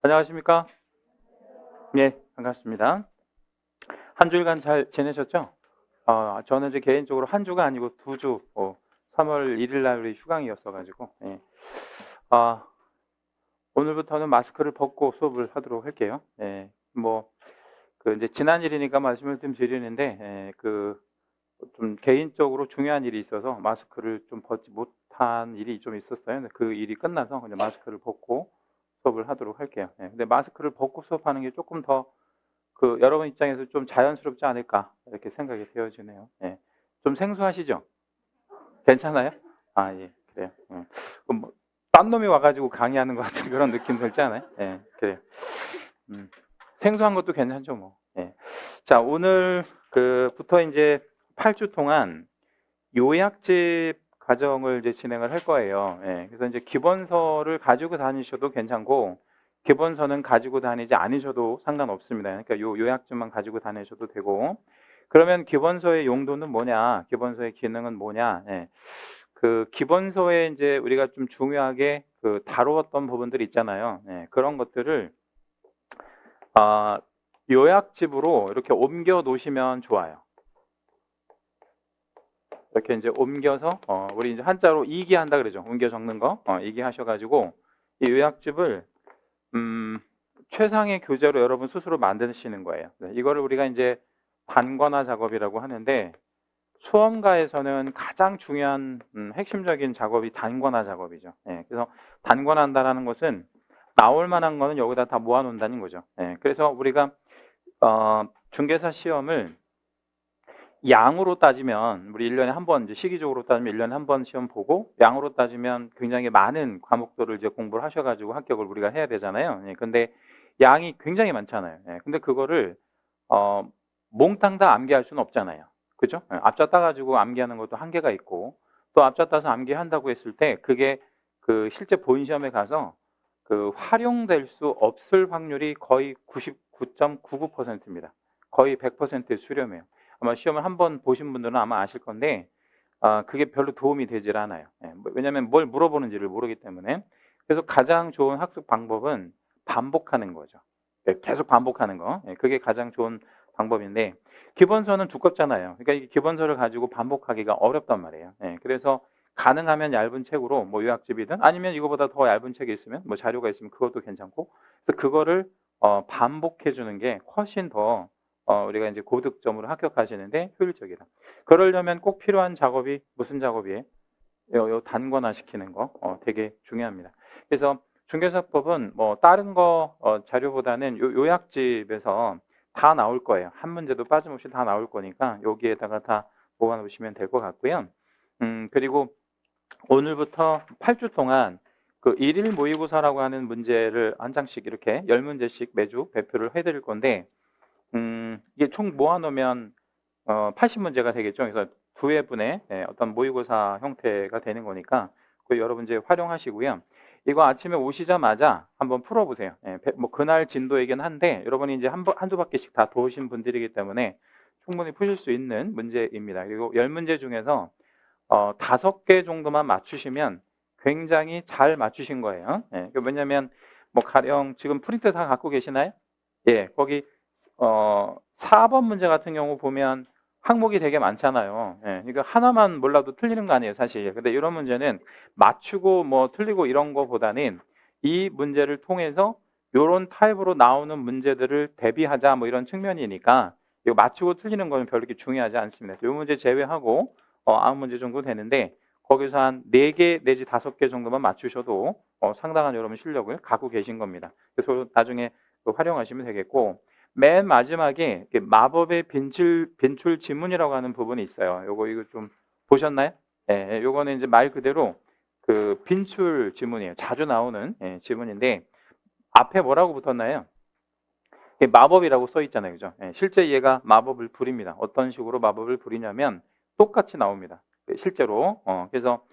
안녕하십니까? 예, 반갑습니다. 한 주일간 잘 지내셨죠? 저는 이제 개인적으로 한 주가 아니고 2주, 3월 1일 날이 휴강이었어가지고, 예. 아, 오늘부터는 마스크를 벗고 수업을 하도록 할게요. 예, 이제 지난 일이니까 말씀을 좀 드리는데, 좀 개인적으로 중요한 일이 있어서 마스크를 좀 벗지 못한 일이 좀 있었어요. 근데 그 일이 끝나서 이제 마스크를 벗고 수업을 하도록 할게요. 예, 근데 마스크를 벗고 수업하는 게 조금 더 여러분 입장에서 좀 자연스럽지 않을까 이렇게 생각이 되어지네요. 예. 좀 생소하시죠? 괜찮아요? 예, 그래요. 그럼 딴 놈이 와가지고 강의하는 것 같은 그런 느낌 들지 않아요? 예, 그래요. 음, 생소한 것도 괜찮죠, 뭐. 예. 자, 오늘 부터 이제 8주 동안 요약집 과정을 이제 진행을 할 거예요. 예, 그래서 이제 기본서를 가지고 다니셔도 괜찮고, 기본서는 가지고 다니지 않으셔도 상관없습니다. 그러니까 요약집만 가지고 다니셔도 되고, 그러면 기본서의 용도는 뭐냐, 기본서의 기능은 뭐냐, 예, 기본서에 이제 우리가 좀 중요하게 다루었던 부분들이 있잖아요. 예, 그런 것들을 요약집으로 이렇게 옮겨 놓으시면 좋아요. 이렇게 이제 옮겨서 우리 이제 한자로 이기한다 그러죠. 옮겨 적는 거 이기하셔가지고 이 요약집을 최상의 교재로 여러분 스스로 만드시는 거예요. 네, 이거를 우리가 이제 단권화 작업이라고 하는데 수험가에서는 가장 중요한 핵심적인 작업이 단권화 작업이죠. 예, 그래서 단권화한다라는 것은 나올 만한 거는 여기다 다 모아놓는다는 거죠. 예, 그래서 우리가 중개사 시험을 양으로 따지면 우리 1년에 한 번, 이제 시기적으로 따지면 1년에 한 번 시험 보고, 양으로 따지면 굉장히 많은 과목들을 이제 공부를 하셔가지고 합격을 우리가 해야 되잖아요. 예, 근데 양이 굉장히 많잖아요. 예, 근데 그거를 어, 몽땅 다 암기할 수는 없잖아요. 그죠? 예, 앞좌 따가지고 암기하는 것도 한계가 있고, 또 앞좌 따서 암기한다고 했을 때 그게 실제 본 시험에 가서 활용될 수 없을 확률이 거의 99.99%입니다. 거의 100%의 수렴이에요. 아마 시험을 한번 보신 분들은 아마 아실 건데 그게 별로 도움이 되질 않아요. 예, 왜냐하면 뭘 물어보는지를 모르기 때문에. 그래서 가장 좋은 학습 방법은 반복하는 거죠. 예, 계속 반복하는 거. 예, 그게 가장 좋은 방법인데 기본서는 두껍잖아요. 그러니까 이 기본서를 가지고 반복하기가 어렵단 말이에요. 예, 그래서 가능하면 얇은 책으로 뭐 요약집이든 아니면 이거보다 더 얇은 책이 있으면 뭐 자료가 있으면 그것도 괜찮고, 그래서 그거를 반복해 주는 게 훨씬 더 우리가 이제 고득점으로 합격하시는데 효율적이다. 그러려면 꼭 필요한 작업이 무슨 작업이에요? 요 단권화 시키는 거 되게 중요합니다. 그래서 중개사법은 뭐 다른 거 자료보다는 요약집에서 다 나올 거예요. 한 문제도 빠짐없이 다 나올 거니까 여기에다가 다 모아 놓으시면 될 것 같고요. 그리고 오늘부터 8주 동안 일일 모의고사라고 하는 문제를 한 장씩 이렇게 10문제씩 매주 배표를 해드릴 건데 이게 총 모아놓으면 80문제가 되겠죠. 그래서 두 회분의 어떤 모의고사 형태가 되는 거니까 여러분 이제 활용하시고요. 이거 아침에 오시자마자 한번 풀어보세요. 예, 뭐 그날 진도이긴 한데 여러분이 이제 한두 바퀴씩 다 도우신 분들이기 때문에 충분히 푸실 수 있는 문제입니다. 그리고 10문제 중에서 5개 정도만 맞추시면 굉장히 잘 맞추신 거예요. 예, 왜냐하면 뭐 가령 지금 프린트 다 갖고 계시나요? 예, 거기 4번 문제 같은 경우 보면 항목이 되게 많잖아요. 예, 이거 하나만 몰라도 틀리는 거 아니에요, 사실. 근데 이런 문제는 맞추고 뭐 틀리고 이런 거보다는 이 문제를 통해서 이런 타입으로 나오는 문제들을 대비하자 뭐 이런 측면이니까 이거 맞추고 틀리는 거는 별로 그렇게 중요하지 않습니다. 이 문제 제외하고 9문제 정도 되는데 거기서 한 4개 내지 5개 정도만 맞추셔도 상당한 여러분 실력을 갖고 계신 겁니다. 그래서 나중에 활용하시면 되겠고, 맨 마지막에 마법의 빈출 지문이라고 하는 부분이 있어요. 이거 좀 보셨나요? 예, 요거는 이제 말 그대로 빈출 지문이에요. 자주 나오는 지문인데 앞에 뭐라고 붙었나요? 이게 마법이라고 써 있잖아요. 그죠? 예, 실제 얘가 마법을 부립니다. 어떤 식으로 마법을 부리냐면 똑같이 나옵니다. 실제로. 그래서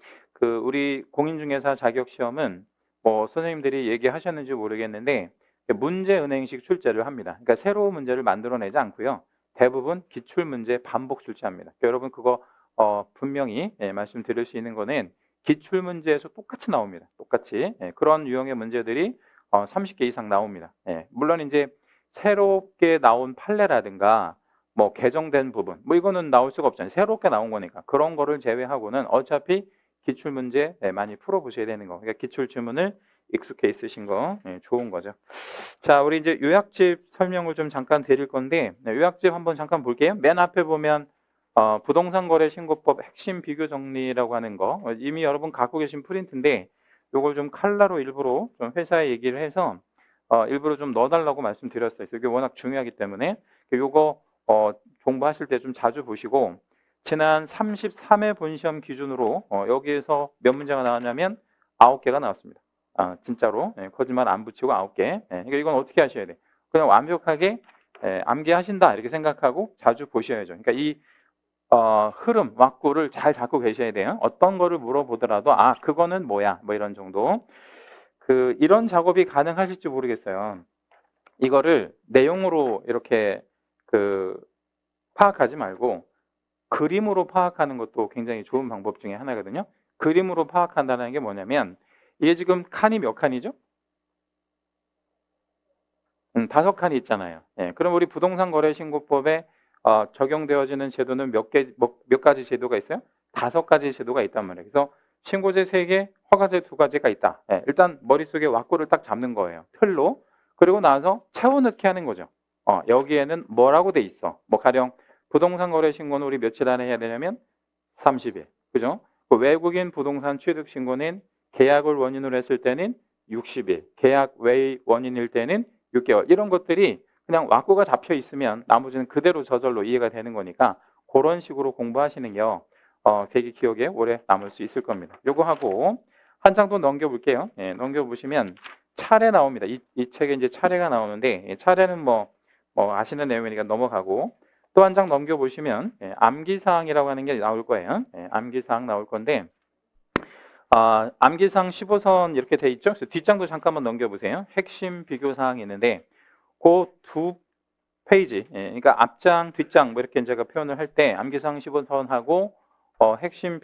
우리 공인중개사 자격시험은 뭐 선생님들이 얘기하셨는지 모르겠는데 문제은행식 출제를 합니다. 그러니까 새로운 문제를 만들어내지 않고요. 대부분 기출문제 반복 출제합니다. 그러니까 여러분 그거 분명히 말씀드릴 수 있는 거는 기출문제에서 똑같이 나옵니다. 똑같이. 그런 유형의 문제들이 30개 이상 나옵니다. 예, 물론 이제 새롭게 나온 판례라든가 뭐 개정된 부분, 뭐 이거는 나올 수가 없잖아요. 새롭게 나온 거니까. 그런 거를 제외하고는 어차피 기출 문제 많이 풀어보셔야 되는 거. 그러니까 기출 지문을 익숙해 있으신 거 좋은 거죠. 자, 우리 이제 요약집 설명을 좀 잠깐 드릴 건데 요약집 한번 잠깐 볼게요. 맨 앞에 보면 부동산 거래 신고법 핵심 비교 정리라고 하는 거 이미 여러분 갖고 계신 프린트인데 요걸 좀 컬러로 일부러 좀 회사에 얘기를 해서 일부러 좀 넣어달라고 말씀드렸어요. 이게 워낙 중요하기 때문에 요거 공부하실 때 좀 자주 보시고 지난 33회 본시험 기준으로 여기에서 몇 문제가 나왔냐면 9개가 나왔습니다. 진짜로 거짓말 안 붙이고 9개. 그러니까 이건 어떻게 하셔야 돼? 그냥 완벽하게 암기하신다 이렇게 생각하고 자주 보셔야죠. 그러니까 이 흐름, 왁구를 잘 잡고 계셔야 돼요. 어떤 거를 물어보더라도 그거는 뭐야? 뭐 이런 정도. 이런 작업이 가능하실지 모르겠어요. 이거를 내용으로 이렇게 파악하지 말고 그림으로 파악하는 것도 굉장히 좋은 방법 중에 하나거든요. 그림으로 파악한다는 게 뭐냐면 이게 지금 칸이 몇 칸이죠? 5칸이 있잖아요. 그럼 우리 부동산 거래 신고법에 적용되어지는 제도는 몇 가지 제도가 있어요? 5가지 제도가 있단 말이에요. 그래서 신고제 3개, 허가제 2가지가 있다. 일단 머릿속에 왁구를 딱 잡는 거예요. 틀로. 그리고 나서 채워넣기 하는 거죠. 여기에는 뭐라고 돼 있어? 뭐 가령 부동산 거래 신고는 우리 며칠 안에 해야 되냐면 30일. 그죠? 외국인 부동산 취득 신고는 계약을 원인으로 했을 때는 60일. 계약 외의 원인일 때는 6개월. 이런 것들이 그냥 왁구가 잡혀 있으면 나머지는 그대로 저절로 이해가 되는 거니까 그런 식으로 공부하시는 게 되게 기억에 오래 남을 수 있을 겁니다. 요거 하고 한 장 더 넘겨볼게요. 넘겨보시면 차례 나옵니다. 이 책에 이제 차례가 나오는데 차례는 뭐 아시는 내용이니까 넘어가고 또 한 장 넘겨보시면 암기사항이라고 하는 게 나올 거예요. 암기사항 나올 건데 암기사항 15선 이렇게 돼 있죠. 그래서 뒷장도 잠깐만 넘겨보세요. 핵심 비교사항이 있는데 그 2페이지 그러니까 앞장 뒷장 뭐 이렇게 제가 표현을 할 때 암기사항 15선하고 핵심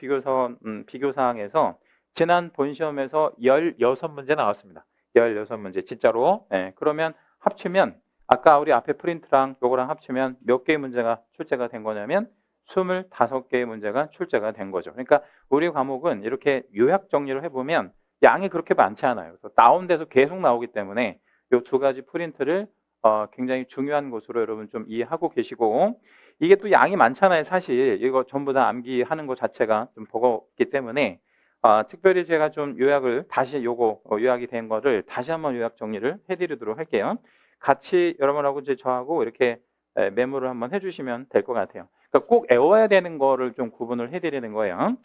비교사항에서 지난 본시험에서 16문제 나왔습니다. 16문제 진짜로. 그러면 합치면 아까 우리 앞에 프린트랑 요거랑 합치면 몇 개의 문제가 출제가 된 거냐면 25개의 문제가 출제가 된 거죠. 그러니까 우리 과목은 이렇게 요약 정리를 해보면 양이 그렇게 많지 않아요. 그래서 다운돼서 계속 나오기 때문에 이 2가지 프린트를 굉장히 중요한 것으로 여러분 좀 이해하고 계시고 이게 또 양이 많잖아요. 사실 이거 전부 다 암기하는 것 자체가 좀 버겁기 때문에 특별히 제가 좀 요약을 다시 요거 요약이 된 거를 다시 한번 요약 정리를 해드리도록 할게요. 같이 여러분하고 이제 저하고 이렇게 메모를 한번 해주시면 될 것 같아요. 그러니까 꼭 외워야 되는 거를 좀 구분을 해드리는 거예요.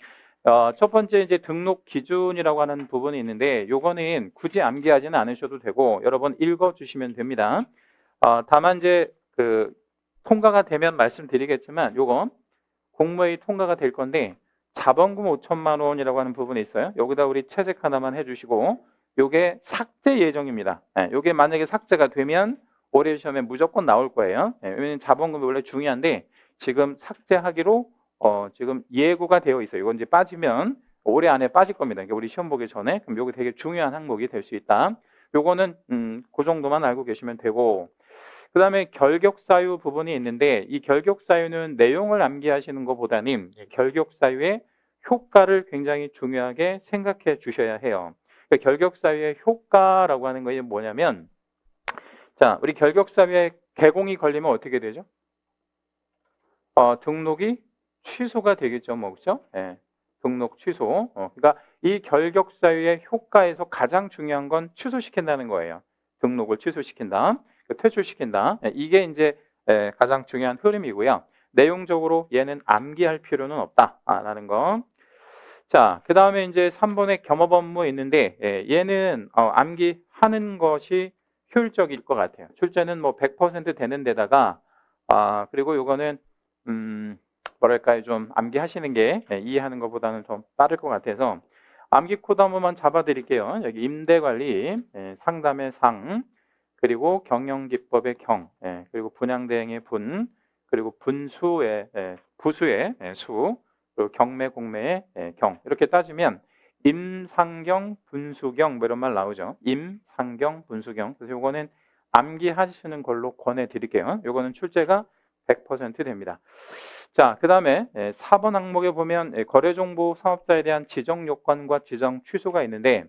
첫 번째 이제 등록 기준이라고 하는 부분이 있는데 요거는 굳이 암기하지는 않으셔도 되고 여러 번 읽어주시면 됩니다. 다만 이제 통과가 되면 말씀드리겠지만 요건 공모에 통과가 될 건데 자본금 5천만 원이라고 하는 부분이 있어요. 여기다 우리 채색 하나만 해주시고 요게 삭제 예정입니다. 요게 만약에 삭제가 되면 올해 시험에 무조건 나올 거예요. 왜냐면 자본금이 원래 중요한데 지금 삭제하기로 지금 예고가 되어 있어요. 이건 이제 빠지면 올해 안에 빠질 겁니다. 그러니까 우리 시험 보기 전에 그럼 요게 되게 중요한 항목이 될 수 있다. 요거는 그 정도만 알고 계시면 되고 그 다음에 결격사유 부분이 있는데 이 결격사유는 내용을 암기하시는 것보다는 결격사유의 효과를 굉장히 중요하게 생각해 주셔야 해요. 그러니까 결격사유의 효과라고 하는 것이 뭐냐면 자, 우리 결격사유에 개공이 걸리면 어떻게 되죠? 등록이 취소가 되겠죠, 뭐 그렇죠? 등록 취소. 그러니까 이 결격사유의 효과에서 가장 중요한 건 취소시킨다는 거예요. 등록을 취소시킨다, 퇴출시킨다. 이게 이제 가장 중요한 흐름이고요. 내용적으로 얘는 암기할 필요는 없다라는 거. 자, 그 다음에 이제 3번의 겸업 업무 있는데 얘는 암기하는 것이 효율적일 것 같아요. 출제는 뭐 100% 되는 데다가 그리고 요거는 뭐랄까요, 좀 암기하시는 게 이해하는 것보다는 좀 빠를 것 같아서 암기 코드 한 번만 잡아드릴게요. 여기 임대관리, 상담의 상, 그리고 경영기법의 경, 그리고 분양대행의 분, 그리고 분수의 부수의 수, 그리고 경매 공매의 경 이렇게 따지면 임상경, 분수경 뭐 이런 말 나오죠. 임상경, 분수경. 그래서 요거는 암기하시는 걸로 권해드릴게요. 요거는 출제가 100% 됩니다. 자, 그 다음에 4번 항목에 보면 거래정보 사업자에 대한 지정 요건과 지정 취소가 있는데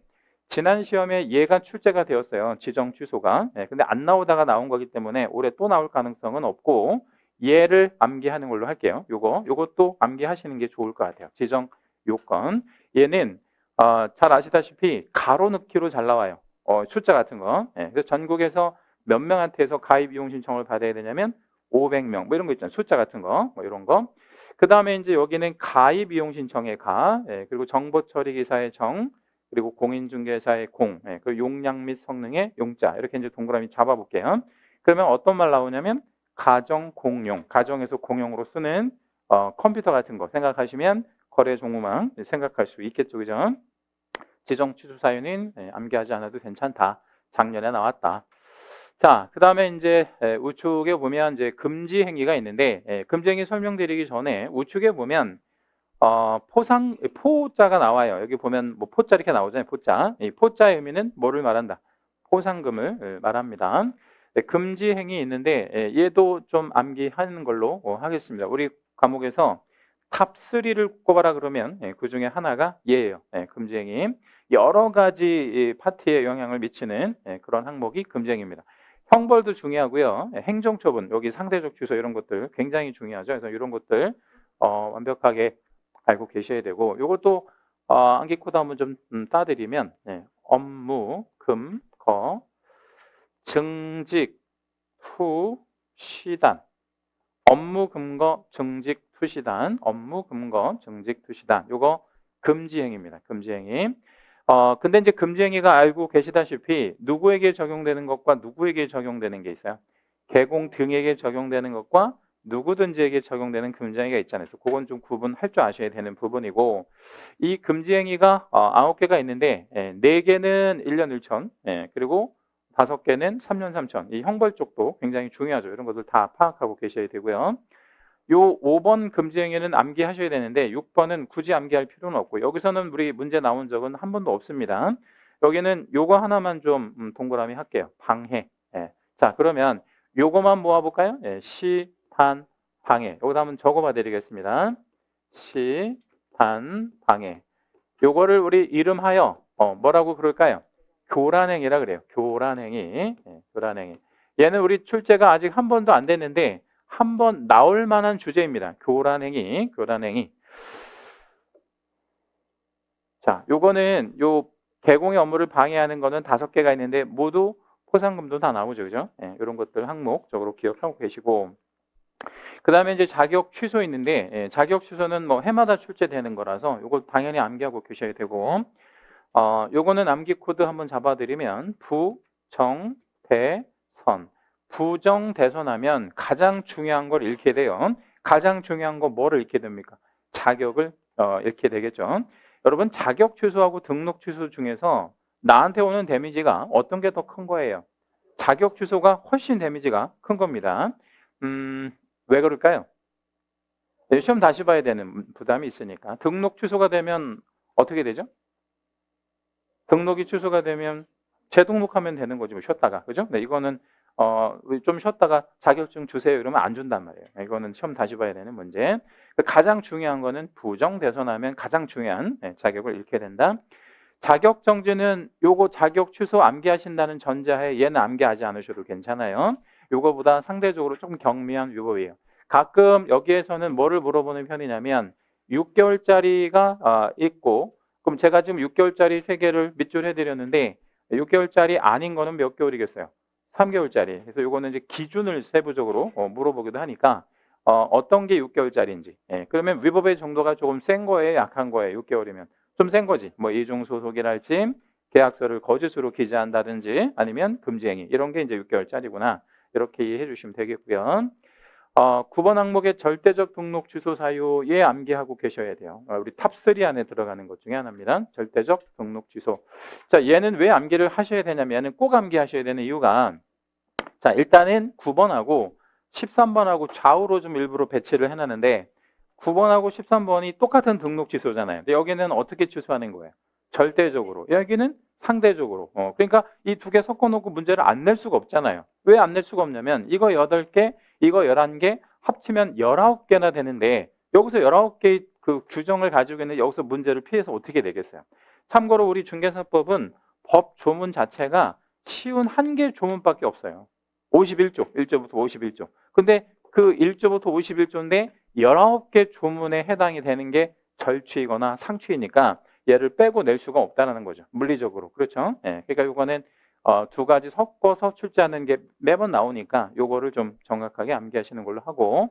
지난 시험에 얘가 출제가 되었어요. 지정 취소가. 근데 안 나오다가 나온 거기 때문에 올해 또 나올 가능성은 없고 얘를 암기하는 걸로 할게요. 요것도 암기하시는 게 좋을 것 같아요. 지정 요건. 얘는 잘 아시다시피 가로 넣기로 잘 나와요. 숫자 같은 거. 그래서 전국에서 몇 명한테서 가입 이용 신청을 받아야 되냐면 500명 뭐 이런 거 있잖아요. 숫자 같은 거 뭐 이런 거. 그 다음에 이제 여기는 가입 이용 신청의 가, 그리고 정보 처리 기사의 정, 그리고 공인중개사의 공, 그 용량 및 성능의 용자 이렇게 이제 동그라미 잡아볼게요. 그러면 어떤 말 나오냐면 가정 공용, 가정에서 공용으로 쓰는 컴퓨터 같은 거 생각하시면 거래 종무망 생각할 수 있겠죠, 그죠? 지정 취소 사유는 암기하지 않아도 괜찮다. 작년에 나왔다. 자, 그 다음에 이제 우측에 보면 이제 금지 행위가 있는데 금지 행위 설명드리기 전에 우측에 보면 포자가 나와요. 여기 보면 뭐 포자 이렇게 나오잖아요. 포자. 이 포자의 의미는 뭐를 말한다? 포상금을 말합니다. 금지 행위 있는데 얘도 좀 암기하는 걸로 하겠습니다. 우리 과목에서 탑 3를 꼽아라 그러면 그 중에 하나가 얘예요. 금지 행위. 여러 가지 파트에 영향을 미치는 그런 항목이 금지 행위입니다. 형벌도 중요하고요. 행정처분, 여기 상대적 취소 이런 것들 굉장히 중요하죠. 그래서 이런 것들 완벽하게 알고 계셔야 되고, 이것도 암기 코드 한번 좀 따드리면 업무, 금, 거, 증직, 후, 시단, 업무 금거, 증직, 투시단, 업무 금거, 증직, 투시단. 요거 금지행위입니다. 금지행위. 근데 이제 금지행위가 알고 계시다시피 누구에게 적용되는 것과 누구에게 적용되는 게 있어요. 개공 등에게 적용되는 것과 누구든지에게 적용되는 금지행위가 있잖아요. 그래서 그건 좀 구분할 줄 아셔야 되는 부분이고 이 금지행위가 9개가 있는데 4개는 1년 1천 그리고 5개는 3년 3천. 이 형벌 쪽도 굉장히 중요하죠. 이런 것들 다 파악하고 계셔야 되고요. 요 5번 금지 행위는 암기하셔야 되는데 6번은 굳이 암기할 필요는 없고 여기서는 우리 문제 나온 적은 한 번도 없습니다. 여기는 요거 하나만 좀 동그라미 할게요. 방해. 자, 그러면 요거만 모아볼까요? 시, 단, 방해. 여기다 한번 적어봐 드리겠습니다. 시, 단, 방해. 요거를 우리 이름하여 뭐라고 그럴까요? 교란행위라 그래요. 교란행위. 교란행위. 얘는 우리 출제가 아직 한 번도 안 됐는데 한 번 나올 만한 주제입니다. 교란행위, 교란행위. 자, 요거는 요 개공의 업무를 방해하는 거는 5개가 있는데 모두 포상금도 다 나오죠, 그죠? 이런 것들 항목적으로 기억하고 계시고. 그 다음에 이제 자격 취소 있는데 자격 취소는 뭐 해마다 출제되는 거라서 요거 당연히 암기하고 계셔야 되고. 요거는 암기 코드 한번 잡아드리면 부, 정, 대, 선. 부정, 대선하면 가장 중요한 걸 잃게 돼요. 가장 중요한 거 뭐를 잃게 됩니까? 자격을 잃게 되겠죠. 여러분 자격 취소하고 등록 취소 중에서 나한테 오는 데미지가 어떤 게 더 큰 거예요? 자격 취소가 훨씬 데미지가 큰 겁니다. 왜 그럴까요? 시험 다시 봐야 되는 부담이 있으니까. 등록 취소가 되면 어떻게 되죠? 등록이 취소가 되면 재등록하면 되는 거지 뭐 쉬었다가 그죠? 네, 이거는 좀 쉬었다가 자격증 주세요 이러면 안 준단 말이에요. 이거는 시험 다시 봐야 되는 문제. 가장 중요한 거는 부정 대선하면 가장 중요한 자격을 잃게 된다. 자격 정지는 요거 자격 취소 암기하신다는 전제하에 얘는 암기하지 않으셔도 괜찮아요. 요거보다 상대적으로 좀 경미한 위법이에요. 가끔 여기에서는 뭐를 물어보는 편이냐면 6개월짜리가 있고 그럼 제가 지금 6개월짜리 3개를 밑줄 해드렸는데 6개월짜리 아닌 거는 몇 개월이겠어요? 3개월짜리. 그래서 요거는 이제 기준을 세부적으로 물어보기도 하니까 어떤 게 6개월짜리인지. 그러면 위법의 정도가 조금 센 거예요, 약한 거예요? 6개월이면 좀 센 거지. 뭐 이중 소속이랄지 계약서를 거짓으로 기재한다든지 아니면 금지행위 이런 게 이제 6개월짜리구나. 이렇게 이해해 주시면 되겠고요. 9번 항목의 절대적 등록 취소 사유에 암기하고 계셔야 돼요. 우리 탑3 안에 들어가는 것 중에 하나입니다. 절대적 등록 취소. 자, 얘는 왜 암기를 하셔야 되냐면 얘는 꼭 암기하셔야 되는 이유가 자, 일단은 9번하고 13번하고 좌우로 좀 일부러 배치를 해놨는데 9번하고 13번이 똑같은 등록 취소잖아요. 근데 여기는 어떻게 취소하는 거예요? 절대적으로, 여기는 상대적으로. 그러니까 이 두 개 섞어놓고 문제를 안 낼 수가 없잖아요. 왜 안 낼 수가 없냐면 이거 8개, 이거 11개 합치면 19개나 되는데 여기서 19개의 그 규정을 가지고 있는 여기서 문제를 피해서 어떻게 내겠어요? 참고로 우리 중개사법은 법 조문 자체가 쉬운 한 개 조문밖에 없어요. 51조, 1조부터 51조. 근데 그 1조부터 51조인데 19개 조문에 해당이 되는 게 절취이거나 상취이니까 얘를 빼고 낼 수가 없다는 거죠. 물리적으로. 그렇죠? 예, 그러니까 이거는 두 가지 섞어서 출제하는 게 매번 나오니까 요거를 좀 정확하게 암기하시는 걸로 하고,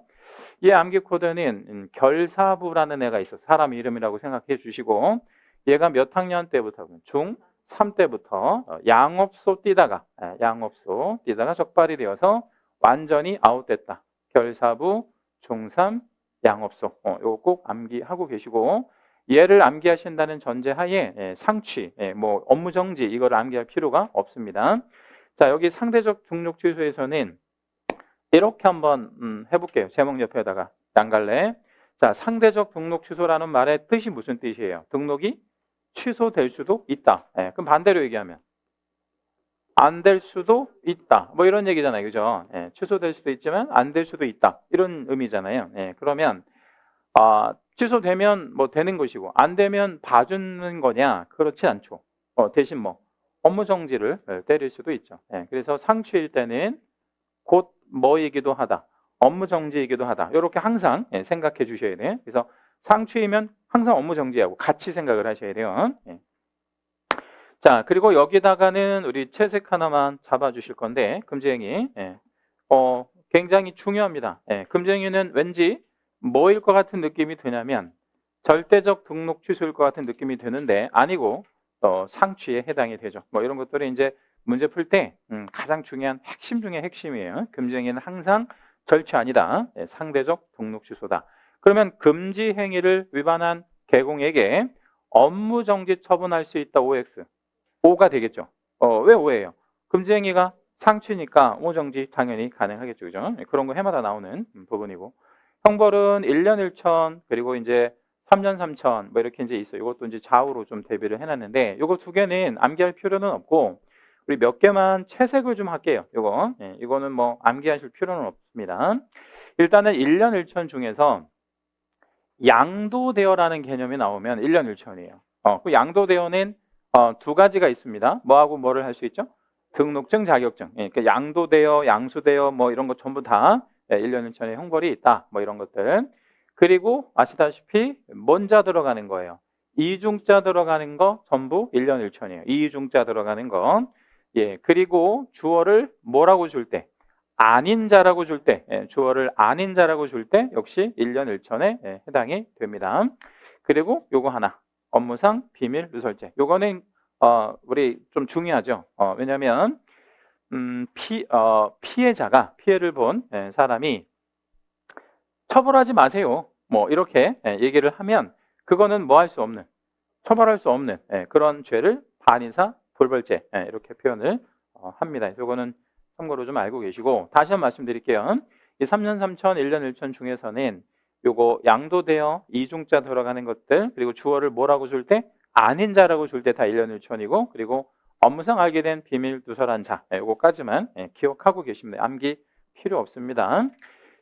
이 암기 코드는 결사부라는 애가 있어. 사람 이름이라고 생각해 주시고, 얘가 몇 학년 때부터? 중3 때부터 양업소 뛰다가 양업소 뛰다가 적발이 되어서 완전히 아웃됐다. 결사부 중3 양업소. 요거 꼭 암기하고 계시고, 얘를 암기하신다는 전제하에 상취, 뭐 업무 정지 이걸 암기할 필요가 없습니다. 자, 여기 상대적 등록 취소에서는 이렇게 한번 해볼게요. 제목 옆에다가 양갈래. 자, 상대적 등록 취소라는 말의 뜻이 무슨 뜻이에요? 등록이 취소될 수도 있다. 그럼 반대로 얘기하면 안 될 수도 있다. 뭐 이런 얘기잖아요. 그죠? 취소될 수도 있지만 안 될 수도 있다. 이런 의미잖아요. 그러면 취소되면 뭐 되는 것이고 안 되면 봐주는 거냐? 그렇지 않죠. 대신 뭐 업무 정지를 때릴 수도 있죠. 그래서 상취일 때는 곧 뭐이기도 하다. 업무 정지이기도 하다. 이렇게 항상 생각해 주셔야 돼요. 그래서 상취이면 항상 업무 정지하고 같이 생각을 하셔야 돼요. 자, 그리고 여기다가는 우리 채색 하나만 잡아 주실 건데 금지행위. 굉장히 중요합니다. 금지행위는 왠지 뭐일 것 같은 느낌이 드냐면 절대적 등록 취소일 것 같은 느낌이 드는데 아니고 상취에 해당이 되죠. 뭐 이런 것들이 이제 문제 풀 때 가장 중요한 핵심 중에 핵심이에요. 금지행위는 항상 절취 아니다. 상대적 등록 취소다. 그러면 금지 행위를 위반한 개공에게 업무 정지 처분할 수 있다. OX. 5가 되겠죠. 왜 5예요? 금지 행위가 상취니까 업무 정지 당연히 가능하겠죠. 그죠? 그런 거 해마다 나오는 부분이고. 형벌은 1년 1천 그리고 이제 3년 3천 뭐 이렇게 이제 있어요. 이것도 이제 좌우로 좀 대비를 해놨는데 요거 두 개는 암기할 필요는 없고 우리 몇 개만 채색을 좀 할게요. 이거는 뭐 암기하실 필요는 없습니다. 일단은 1년 1천 중에서 양도대여라는 개념이 나오면 1년 1천이에요. 그 양도대여는 두 가지가 있습니다. 뭐하고 뭐를 할 수 있죠? 등록증, 자격증. 그러니까 양도대여, 양수대여 뭐 이런 거 전부 다 1년 1천의 형벌이 있다. 뭐 이런 것들. 그리고 아시다시피 뭔자 들어가는 거예요. 이중자 들어가는 거 전부 1년 1천이에요. 이중자 들어가는 거. 그리고 주어를 뭐라고 줄 때? 아닌 자라고 줄 때, 주어를 아닌 자라고 줄 때 역시 1년 1천에 해당이 됩니다. 그리고 요거 하나. 업무상 비밀 누설죄. 요거는 우리 좀 중요하죠. 왜냐하면 피해자가 피해를 본 사람이 처벌하지 마세요. 뭐 이렇게 얘기를 하면 그거는 뭐 할 수 없는 처벌할 수 없는 그런 죄를 반의사 불벌죄 이렇게 표현을 합니다. 요거는 참고로 좀 알고 계시고 다시 한번 말씀드릴게요. 이 3년 3천, 1년 1천 중에서는 요거 양도되어 이중자 들어가는 것들 그리고 주어를 뭐라고 줄 때 아닌 자라고 줄 때 다 1년 1천이고 그리고 업무상 알게 된 비밀 누설한 자 요거까지만 기억하고 계시면 암기 필요 없습니다.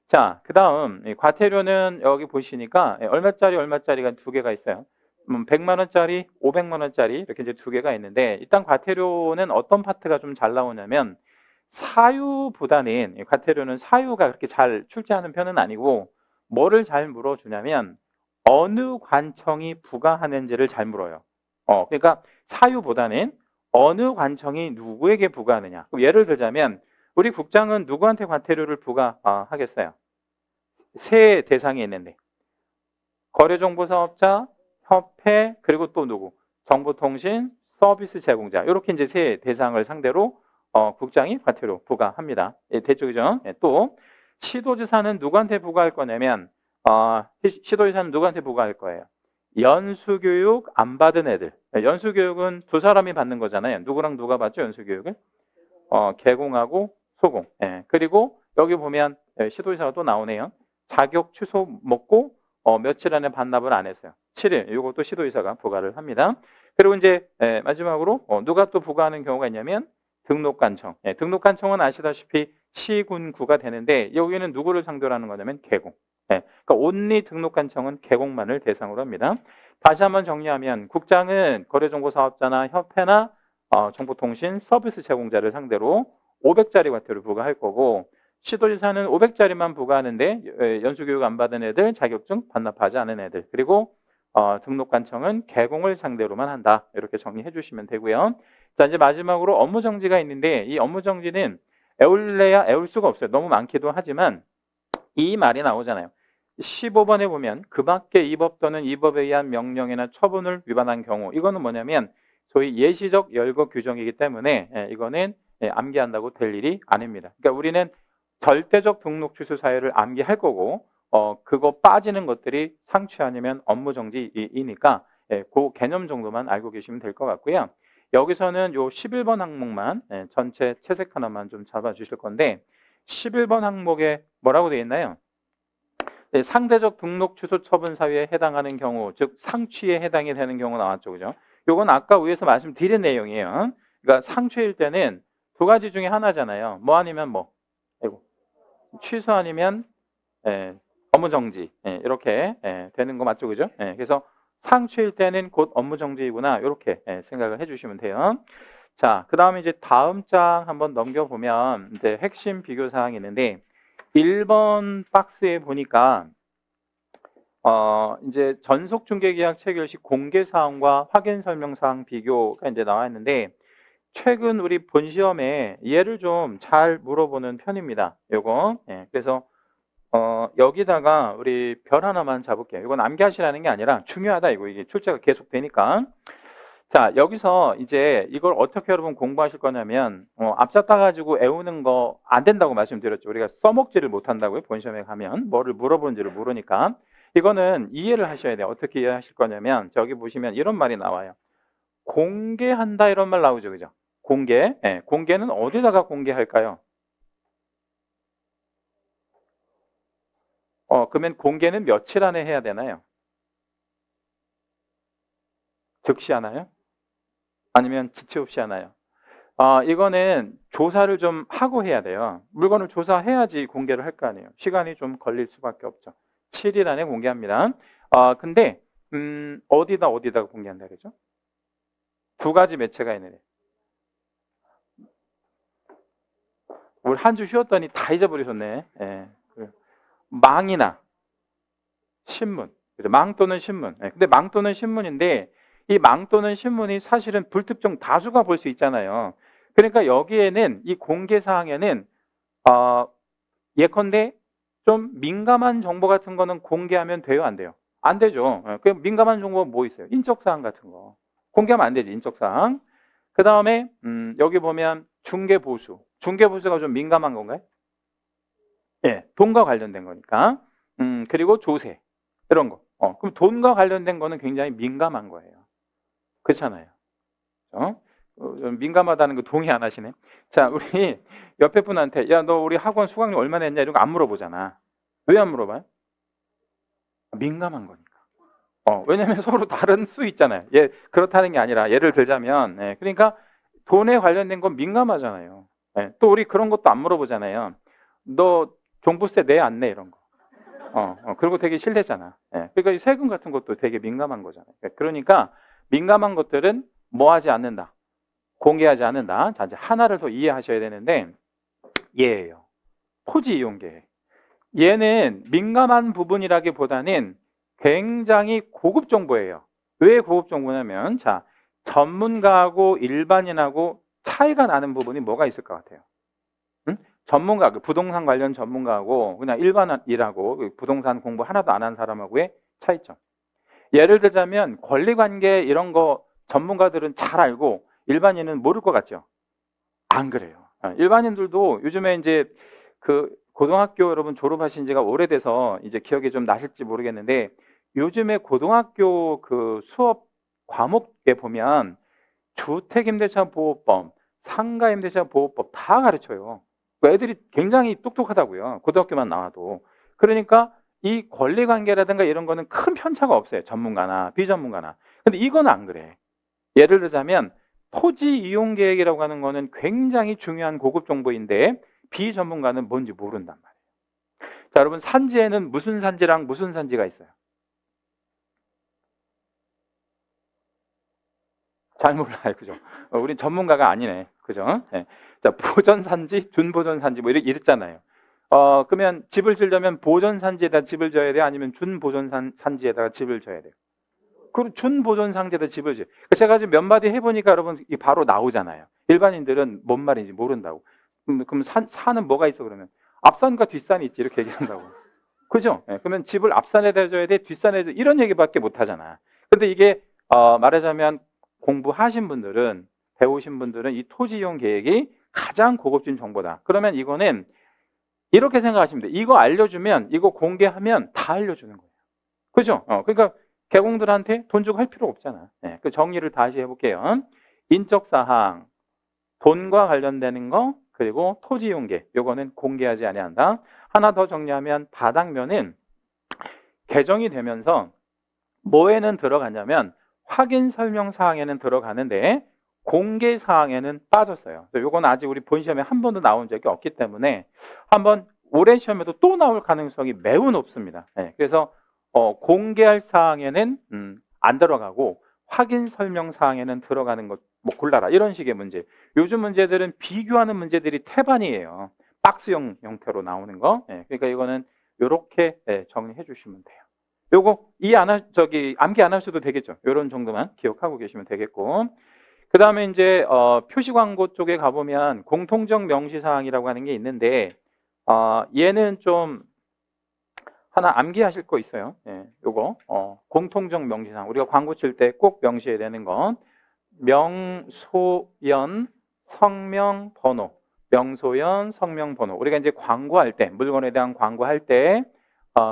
자, 그 다음 과태료는 여기 보시니까 얼마짜리가 두 개가 있어요. 100만 원짜리, 500만 원짜리 이렇게 이제 두 개가 있는데 일단 과태료는 어떤 파트가 좀 잘 나오냐면 사유보다는 과태료는 사유가 그렇게 잘 출제하는 편은 아니고 뭐를 잘 물어주냐면 어느 관청이 부과하는지를 잘 물어요. 그러니까 사유보다는 어느 관청이 누구에게 부과하느냐. 그럼 예를 들자면 우리 국장은 누구한테 과태료를 부과하겠어요? 세 대상이 있는데 거래정보사업자, 협회, 그리고 또 누구? 정보통신 서비스 제공자 이렇게 이제 세 대상을 상대로 국장이 과태료 부과합니다. 대쪽이죠. 또 시도지사는 누구한테 부과할 거냐면 시도지사는 누구한테 부과할 거예요? 연수교육 안 받은 애들. 연수교육은 두 사람이 받는 거잖아요. 누구랑 누가 받죠? 연수교육을? 개공하고 소공. 그리고 여기 보면 시도지사가 또 나오네요. 자격 취소 먹고 며칠 안에 반납을 안 했어요. 7일. 이것도 시도지사가 부과를 합니다. 그리고 이제 마지막으로 누가 또 부과하는 경우가 있냐면 등록관청. 등록관청은 아시다시피 시군구가 되는데 여기는 누구를 상대로 하는 거냐면 개공. 그러니까 온리 등록관청은 개공만을 대상으로 합니다. 다시 한번 정리하면 국장은 거래정보사업자나 협회나 정보통신 서비스 제공자를 상대로 500짜리 과태료를 부과할 거고 시도지사는 500짜리만 부과하는데 연수교육 안 받은 애들, 자격증 반납하지 않은 애들, 그리고 등록관청은 개공을 상대로만 한다. 이렇게 정리해 주시면 되고요. 자, 이제 마지막으로 업무정지가 있는데 이 업무정지는 애울래야 애울 수가 없어요. 너무 많기도 하지만 이 말이 나오잖아요. 15번에 보면 그 밖에 이 법 또는 이 법에 의한 명령이나 처분을 위반한 경우, 이거는 뭐냐면 소위 예시적 열거 규정이기 때문에 이거는 암기한다고 될 일이 아닙니다. 그러니까 우리는 절대적 등록 취소 사유를 암기할 거고 그거 빠지는 것들이 상취 아니면 업무 정지이니까 그 개념 정도만 알고 계시면 될 것 같고요. 여기서는 요 11번 항목만 전체 채색 하나만 좀 잡아 주실 건데 11번 항목에 뭐라고 되어 있나요? 상대적 등록 취소 처분 사유에 해당하는 경우, 즉 상취에 해당이 되는 경우 나왔죠. 그죠? 요건 아까 위에서 말씀드린 내용이에요. 그러니까 상취일 때는 두 가지 중에 하나잖아요. 뭐 아니면 뭐. 아이고. 취소 아니면 업무 정지. 이렇게 되는 거 맞죠? 그죠? 그래서 상취일 때는 곧 업무 정지이구나. 이렇게 생각을 해 주시면 돼요. 자, 그다음에 이제 다음 장 한번 넘겨 보면 이제 핵심 비교 사항이 있는데 1번 박스에 보니까 이제 전속 중개 계약 체결 시 공개 사항과 확인 설명 사항 비교가 이제 나와 있는데 최근 우리 본 시험에 얘를 좀 잘 물어보는 편입니다. 요거. 그래서 여기다가 우리 별 하나만 잡을게요. 이건 암기하시라는 게 아니라 중요하다 이거. 이게 출제가 계속 되니까. 자, 여기서 이제 이걸 어떻게 여러분 공부하실 거냐면 앞잡다 가지고 애우는 거 안 된다고 말씀드렸죠. 우리가 써먹지를 못한다고요. 본 시험에 가면 뭐를 물어보는지를 모르니까. 이거는 이해를 하셔야 돼요. 어떻게 이해하실 거냐면 저기 보시면 이런 말이 나와요. 공개한다 이런 말 나오죠. 그죠? 공개. 공개는 어디다가 공개할까요? 그러면 공개는 며칠 안에 해야 되나요? 즉시 하나요? 아니면 지체 없이 하나요? 이거는 조사를 좀 하고 해야 돼요. 물건을 조사해야지 공개를 할 거 아니에요. 시간이 좀 걸릴 수밖에 없죠. 7일 안에 공개합니다. 근데 어디다가 공개한다 그러죠? 두 가지 매체가 있는데 우리 한 주 쉬었더니 다 잊어버리셨네. 망이나 신문, 망 또는 신문. 근데 망 또는 신문인데 이 망 또는 신문이 사실은 불특정 다수가 볼 수 있잖아요. 그러니까 여기에는 이 공개 사항에는 예컨대 좀 민감한 정보 같은 거는 공개하면 돼요, 안 돼요? 안 되죠. 그 민감한 정보가 뭐 있어요? 인적 사항 같은 거 공개하면 안 되지, 인적 사항. 그 다음에 여기 보면 중개 보수, 중개 보수가 좀 민감한 건가요? 돈과 관련된 거니까. 그리고 조세 이런 거. 그럼 돈과 관련된 거는 굉장히 민감한 거예요. 그렇잖아요. 민감하다는 거 동의 안 하시네. 자, 우리 옆에 분한테 야, 너 우리 학원 수강료 얼마나 했냐 이런 거 안 물어보잖아. 왜 안 물어봐요? 민감한 거니까. 왜냐면 서로 다른 수 있잖아요. 그렇다는 게 아니라 예를 들자면 그러니까 돈에 관련된 건 민감하잖아요. 또 우리 그런 것도 안 물어보잖아요. 너 종부세 내 안 내 이런 거. 그리고 되게 실례잖아. 그러니까 이 세금 같은 것도 되게 민감한 거잖아요. 그러니까 민감한 것들은 뭐 하지 않는다. 공개하지 않는다. 자, 이제 하나를 더 이해하셔야 되는데 얘예요. 토지 이용 계획. 얘는 민감한 부분이라기보다는 굉장히 고급 정보예요. 왜 고급 정보냐면 자, 전문가하고 일반인하고 차이가 나는 부분이 뭐가 있을 것 같아요? 전문가, 부동산 관련 전문가하고 그냥 일반인하고 부동산 공부 하나도 안 한 사람하고의 차이점. 예를 들자면 권리관계 이런 거 전문가들은 잘 알고 일반인은 모를 것 같죠? 안 그래요. 일반인들도 요즘에 이제 그 고등학교 여러분 졸업하신 지가 오래돼서 이제 기억이 좀 나실지 모르겠는데 요즘에 고등학교 그 수업 과목에 보면 주택임대차 보호법, 상가임대차 보호법 다 가르쳐요. 그 애들이 굉장히 똑똑하다고요. 고등학교만 나와도. 그러니까 이 권리관계라든가 이런 거는 큰 편차가 없어요. 전문가나 비전문가나. 근데 이건 안 그래. 예를 들자면 토지 이용 계획이라고 하는 거는 굉장히 중요한 고급 정보인데 비전문가는 뭔지 모른단 말이에요. 자, 여러분 산지에는 무슨 산지랑 무슨 산지가 있어요? 잘 몰라요. 그죠? 우린 전문가가 아니네. 그죠? 네. 자, 보전산지, 준보전산지 뭐 이랬잖아요. 그러면 집을 지으려면 보전산지에다 집을 지어야 돼요? 아니면 준보전산지에다가 집을 지어야 돼요? 그럼 준보전상지에다 집을 지어요. 제가 지금 몇 마디 해보니까 여러분 이 바로 나오잖아요. 일반인들은 뭔 말인지 모른다고. 그럼 산은 뭐가 있어 그러면? 앞산과 뒷산이 있지 이렇게 얘기한다고. 그죠? 예, 그러면 집을 앞산에다 줘야 돼? 뒷산에 이런 얘기밖에 못 하잖아. 근데 이게 말하자면 공부하신 분들은 배우신 분들은 이 토지 이용 계획이 가장 고급진 정보다. 그러면 이거는 이렇게 생각하시면 돼. 이거 알려주면 이거 공개하면 다 알려주는 거예요. 그죠? 그러니까 개공들한테 돈 주고 할 필요 없잖아. 예, 그 정리를 다시 해볼게요. 인적 사항, 돈과 관련되는 거, 그리고 토지 이용계, 요거는 공개하지 아니한다. 하나 더 정리하면 바닥면은 개정이 되면서 뭐에는 들어가냐면 확인 설명 사항에는 들어가는데 공개 사항에는 빠졌어요. 요건 아직 우리 본 시험에 한 번도 나온 적이 없기 때문에 한번 올해 시험에도 또 나올 가능성이 매우 높습니다. 네, 그래서 공개할 사항에는 안 들어가고 확인 설명 사항에는 들어가는 것 뭐 골라라 이런 식의 문제. 요즘 문제들은 비교하는 문제들이 태반이에요. 박스형 형태로 나오는 거. 네, 그러니까 이거는 이렇게 정리해 주시면 돼요. 요거 암기 안 하셔도 되겠죠. 요런 정도만 기억하고 계시면 되겠고. 그 다음에 이제 표시 광고 쪽에 가보면 공통적 명시사항이라고 하는 게 있는데 얘는 좀 하나 암기하실 거 있어요. 예, 요거 공통적 명시사항 우리가 광고 칠 때 꼭 명시해야 되는 거 명소연 성명 번호 명소연 성명 번호 우리가 이제 광고할 때 물건에 대한 광고할 때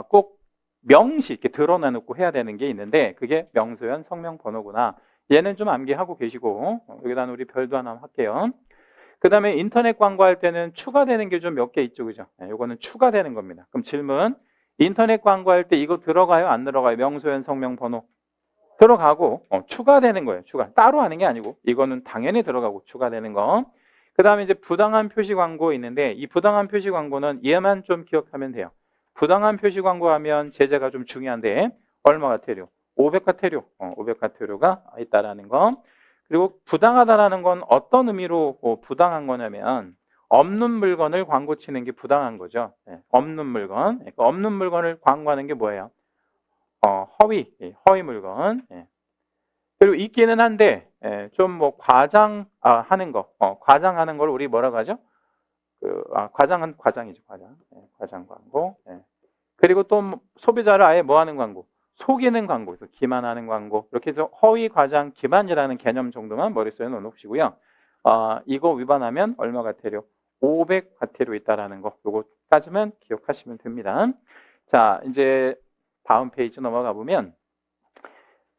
꼭 명시 이렇게 드러내놓고 해야 되는 게 있는데 그게 명소연 성명 번호구나. 얘는 좀 암기하고 계시고 여기다 우리 별도 하나 할게요. 그 다음에 인터넷 광고할 때는 추가되는 게 좀 몇 개 있죠, 그죠? 네, 요거는 추가되는 겁니다. 그럼 질문: 인터넷 광고할 때 이거 들어가요, 안 들어가요? 명소연 성명 번호 들어가고 추가되는 거예요. 추가 따로 하는 게 아니고 이거는 당연히 들어가고 추가되는 거. 그 다음에 이제 부당한 표시 광고 있는데 이 부당한 표시 광고는 얘만 좀 기억하면 돼요. 부당한 표시 광고하면 제재가 좀 중요한데 얼마 같아요? 500과태료, 500과태료가 있다라는 거. 그리고 부당하다라는 건 어떤 의미로 부당한 거냐면 없는 물건을 광고 치는 게 부당한 거죠. 없는 물건, 없는 물건을 광고하는 게 뭐예요? 허위 물건. 그리고 있기는 한데 좀 뭐 과장하는 거, 과장하는 걸 우리 뭐라고 하죠? 과장은 과장이죠, 과장. 과장 광고. 그리고 또 소비자를 아예 뭐 하는 광고? 속이는 광고, 기만하는 광고. 이렇게 해서 허위, 과장, 기만이라는 개념 정도만 머릿속에 넣어놓으시고요. 이거 위반하면 얼마 과태료? 500 과태료 있다라는 거. 요거까지만 기억하시면 됩니다. 자, 이제 다음 페이지 넘어가 보면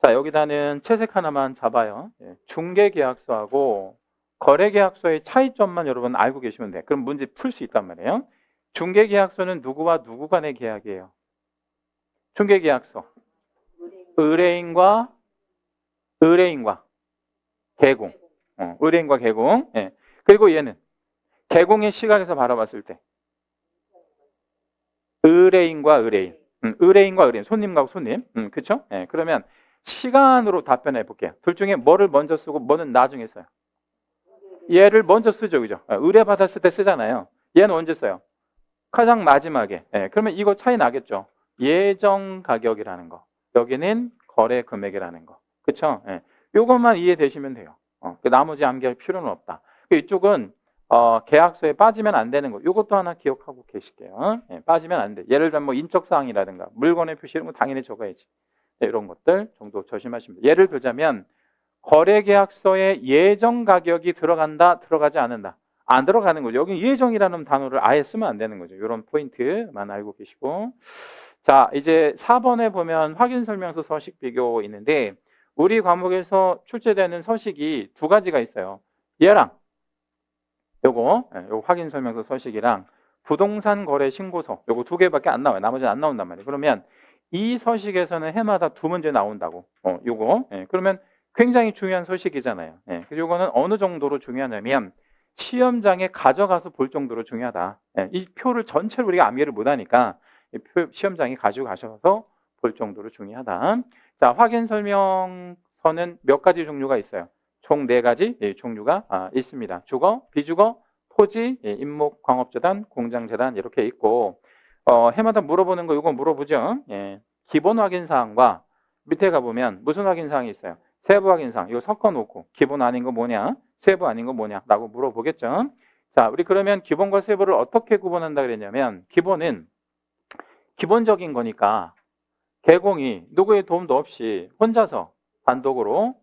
자, 여기다는 채색 하나만 잡아요. 중개계약서하고 거래계약서의 차이점만 여러분 알고 계시면 돼요. 그럼 문제 풀 수 있단 말이에요. 중개계약서는 누구와 누구 간의 계약이에요? 중개계약서. 의뢰인과 개공. 의뢰인과 개공. 그리고 얘는 개공의 시각에서 바라봤을 때 의뢰인과 의뢰인. 의뢰인과 의뢰인. 손님과 손님. 그렇죠? 그러면 시간으로 답변해 볼게요. 둘 중에 뭐를 먼저 쓰고 뭐는 나중에 써요? 얘를 먼저 쓰죠. 그죠? 의뢰받았을 때 쓰잖아요. 얘는 언제 써요? 가장 마지막에. 그러면 이거 차이 나겠죠. 예정 가격이라는 거. 여기는 거래 금액이라는 거. 그쵸? 요것만 이해되시면 돼요. 그 나머지 암기할 필요는 없다. 이쪽은 계약서에 빠지면 안 되는 거. 요것도 하나 기억하고 계실게요. 빠지면 안 돼. 예를 들면 뭐 인적사항이라든가 물건의 표시 이런 거 당연히 적어야지. 이런 것들 정도 조심하시면 돼요. 예를 들자면 거래계약서에 예정 가격이 들어간다, 들어가지 않는다. 안 들어가는 거죠. 여기 예정이라는 단어를 아예 쓰면 안 되는 거죠. 이런 포인트만 알고 계시고. 자, 이제 4번에 보면 확인설명서 서식 비교 있는데 우리 과목에서 출제되는 서식이 두 가지가 있어요. 얘랑 요거 확인설명서 서식이랑 부동산 거래 신고서 요거 두 개밖에 안 나와요. 나머지는 안 나온단 말이에요. 그러면 이 서식에서는 해마다 두 문제 나온다고. 요거. 그러면 굉장히 중요한 소식이잖아요. 예, 그리고 이거는 어느 정도로 중요하냐면 시험장에 가져가서 볼 정도로 중요하다. 예, 이 표를 전체로 우리가 암기를 못하니까 이 시험장에 가지고 가셔서 볼 정도로 중요하다. 자, 확인 설명서는 몇 가지 종류가 있어요. 총 4가지 종류가 있습니다. 주거, 비주거, 토지, 임목, 광업재단, 공장재단 이렇게 있고 해마다 물어보는 거 이거 물어보죠. 예, 기본 확인사항과 밑에 가보면 무슨 확인사항이 있어요? 세부 확인사항 이거 섞어놓고 기본 아닌 거 뭐냐? 세부 아닌 거 뭐냐? 라고 물어보겠죠. 자, 우리 그러면 기본과 세부를 어떻게 구분한다 그랬냐면 기본은 기본적인 거니까 개공이 누구의 도움도 없이 혼자서 단독으로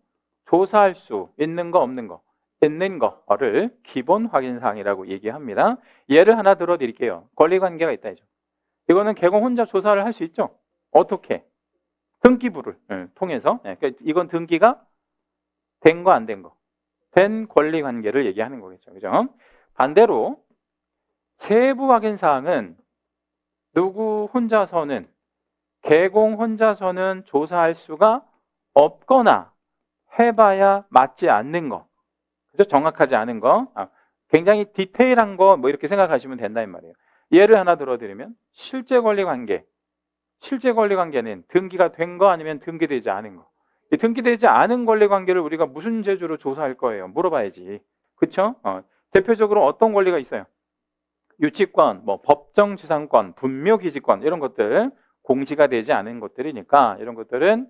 조사할 수 있는 거 없는 거 있는 거를 기본 확인사항이라고 얘기합니다. 예를 하나 들어드릴게요. 권리관계가 있다 이죠. 이거는 개공 혼자 조사를 할 수 있죠. 어떻게? 등기부를 통해서. 그러니까 이건 등기가 된 거 안 된 거. 된 권리관계를 얘기하는 거겠죠. 그죠? 반대로 세부 확인사항은 누구 혼자서는 개공 혼자서는 조사할 수가 없거나 해봐야 맞지 않는 거. 그죠? 정확하지 않은 거. 굉장히 디테일한 거 뭐 이렇게 생각하시면 된다 이 말이에요. 예를 하나 들어드리면 실제 권리 관계. 실제 권리 관계는 등기가 된 거 아니면 등기되지 않은 거. 이 등기되지 않은 권리 관계를 우리가 무슨 재주로 조사할 거예요? 물어봐야지. 그렇죠? 대표적으로 어떤 권리가 있어요? 유치권, 뭐 법정지상권, 분묘기지권 이런 것들 공시가 되지 않은 것들이니까 이런 것들은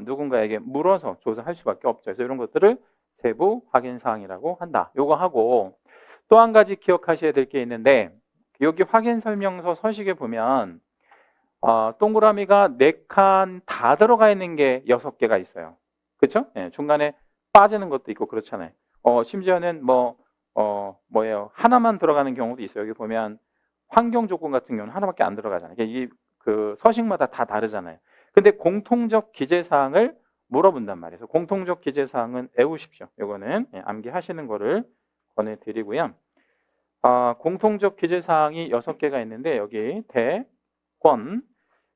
누군가에게 물어서 조사할 수밖에 없죠. 그래서 이런 것들을 세부 확인 사항이라고 한다. 요거 하고 또 한 가지 기억하셔야 될 게 있는데 여기 확인 설명서 서식에 보면 동그라미가 4칸 다 들어가 있는 게 6개가 있어요. 그렇죠? 예, 중간에 빠지는 것도 있고 그렇잖아요. 심지어는 뭐예요? 하나만 들어가는 경우도 있어요. 여기 보면 환경 조건 같은 경우는 하나밖에 안 들어가잖아요. 그 서식마다 다 다르잖아요. 근데 공통적 기재 사항을 물어본단 말이에요. 그래서 공통적 기재 사항은 외우십시오. 이거는 암기하시는 거를 권해드리고요. 공통적 기재 사항이 6개가 있는데 여기 대권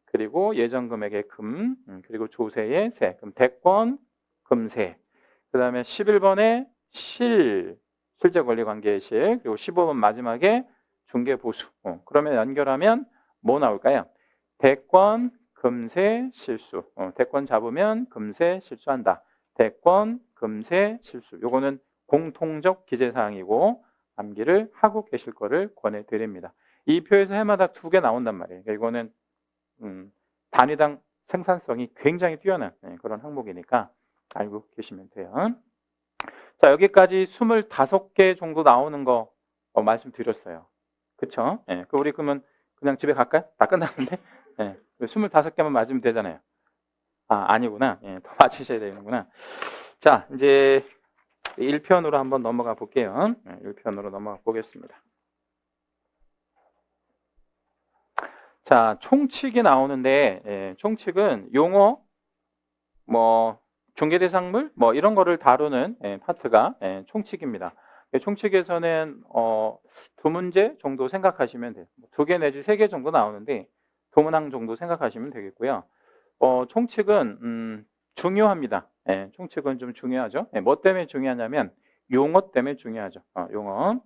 그리고 예정 금액의 금 그리고 조세의 세 그럼 대권 금세 그 다음에 11번에 실제 권리 관계의 실 그리고 15번 마지막에 중개 보수 그러면 연결하면 뭐 나올까요? 대권 금세 실수 대권 잡으면 금세 실수한다. 대권 금세 실수 요거는 공통적 기재사항이고 암기를 하고 계실 거를 권해드립니다. 이 표에서 해마다 2개 나온단 말이에요. 이거는 단위당 생산성이 굉장히 뛰어난 그런 항목이니까 알고 계시면 돼요. 자, 여기까지 25개 정도 나오는 거 말씀드렸어요. 그쵸? 예, 우리 그러면 그냥 집에 갈까요? 다 끝났는데? 예, 25개만 맞으면 되잖아요. 아니구나. 예, 더 맞추셔야 되는구나. 자, 이제 1편으로 한번 넘어가 볼게요. 1편으로 넘어가 보겠습니다. 자, 총칙이 나오는데 총칙은 용어, 뭐 중개대상물, 뭐 이런 거를 다루는 파트가 총칙입니다. 총칙에서는 2문제 정도 생각하시면 돼요. 2개 내지 3개 정도 나오는데 2문항 정도 생각하시면 되겠고요. 총칙은 중요합니다. 총칙은 좀 중요하죠. 뭐 때문에 중요하냐면 용어 때문에 중요하죠. 용어.